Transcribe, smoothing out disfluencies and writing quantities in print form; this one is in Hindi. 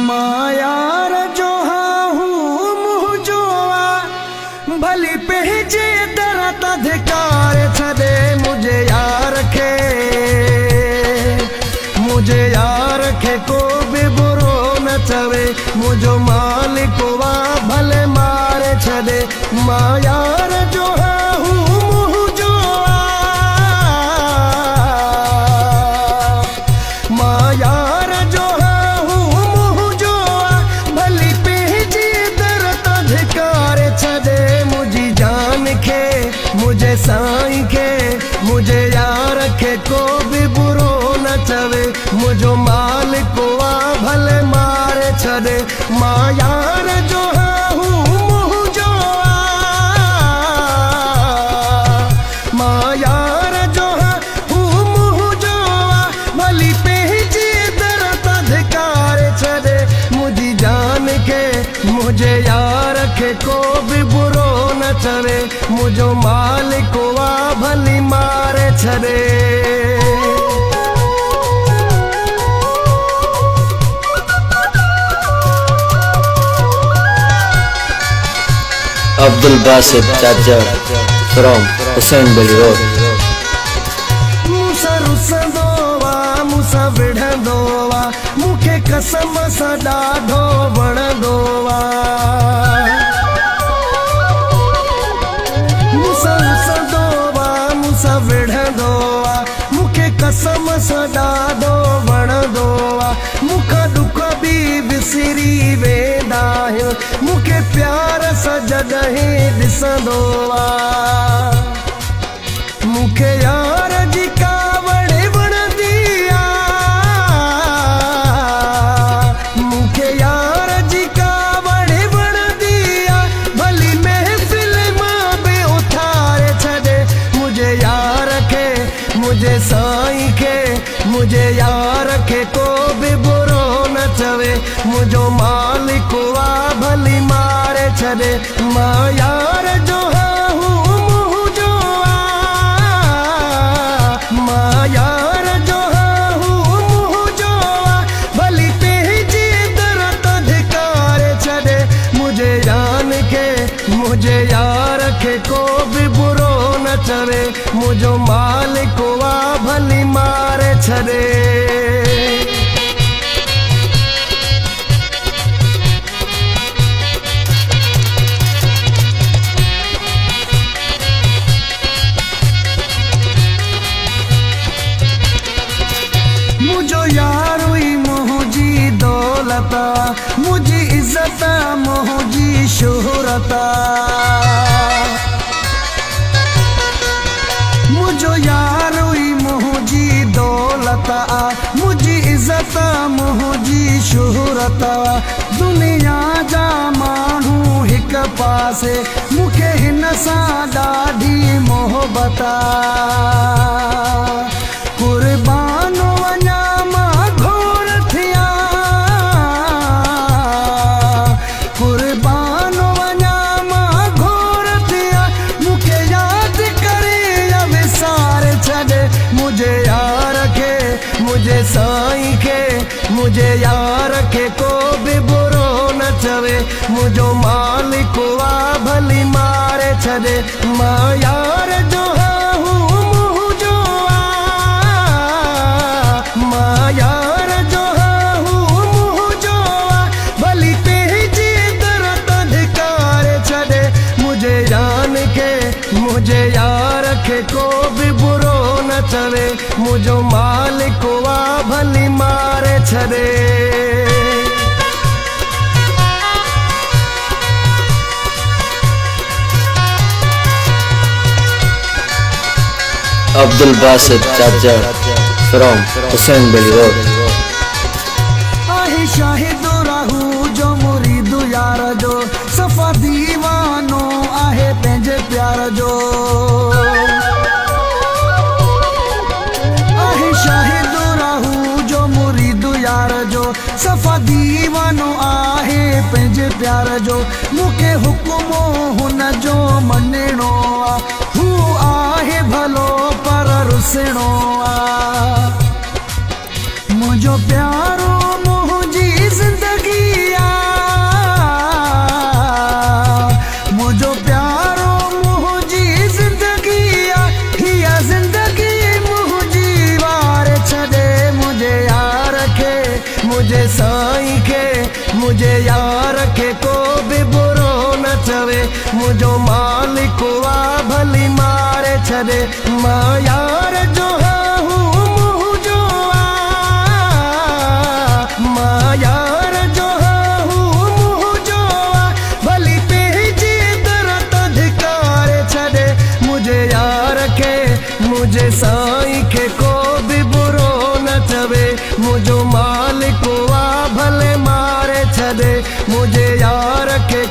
मायार जो हूँ मुँह जो भली पहजे दरत अधिकार छदे मुझे यार खे को भी बुरो न चवे मुझो मालिक वा भले मारे छदे मायार जो हूँ मुँह जो मायार जो हूँ मुँह जो भली पहजी दरत अधिकार छदे मुझी जान खे मुझे साईं खे मुझे यार खे को भी बुरो न चवे मुझो मालिक वा भले मारे छदे मायार जो हूँ मुँह जो मायार जो हूँ मुँह जो भली पहजी दरत अधिकार छदे मुझी जान के मुझे यार खे को भी बुरो न चवे मुझो मालिक वा भली मारे छदे। Abdul Basit Chacha from Hussain Bali Road. मुसा रुसंदोवा मुसा विढ़ंदोवा मुखे कसम सा ॾाढो वणंदोवा मुसा रुसंदोवा मुसा विढ़ंदोवा मुखे कसम सा ॾाढो वणंदोवा मुखा दुख बि विसरी वेंदा आहिनि मुखे प्यार सां जॾहिं ॾिसंदो आहे मुखे यार जी कावड़ वणंदी आहे मुखे यार जी कावड़ वणंदी आहे भली महफ़िल मां बि उथारे छॾे मुझे यार खे मुझे साईं खे मुझे यार खे को भी बुरो न चवे मुझो मालिक वा भली मारे छॾे मां यार जो हूँ मुँह जो मां यार जो हूँ मुँह जो भली पहजी दरत अधिकार छॾे मुझे जान के मुझे यार खे को भी बुरो न चवे मुझो मालिक वा भली मारे छॾे। मुझो यार हुई मुझी दौलत मुझी इज्जत मुझी शोहरत मुझो यार हुई मुझी दौलत मुझी इज्जत मुझी शोहरत दुनिया जा माण्हू हिक पासे मुखे हिन सां ॾाढी मोहबत कुर्बान वञा मां घोर थिया कुर्बान वञा मां घोर थिया मुखे यादि करे या विसारे छॾे मुझे यार खे मुझे साईं खे मुझे यार खे को भी बुरो न चवे मुझो मालिक वा भली मारे छॾे मां यार जो हूँ मुँह जो मां यार जो हूँ मुँह जो भली पहजी दरत अधिकार छॾे मुझे जान के मुझे यार खे को भी बुरो न चवे मुझो मालिक वा भली मारे छॾे। Abdul Basit Chacha from Hussain Bali Road. आहे शाहिद रहू जो मुरीद यार जो सफ़ा दीवानो आहे पंहिंजे प्यार जो आहे शाहिद रहू जो मुरीद यार जो सफ़ा दीवानो आहे पंहिंजे प्यार जो मुखे हुकुमो हुन जो मञणो हू आहे भलो पर रुसणो मुझो प्यारो मुझी जिंदगी साईं के मुझे यार के को भी बुरो न चवे मुझो मालिक वा भली मारे छदे मां यार जो हूँ मुँह जो मां यार जो हूँ मुँह जो भली पेजी दरत धिकार छदे मुझे यार के मुझे साईं के को भी बुरो न चवे मुझो मालिक वा भले मारे छदे मुझे यार के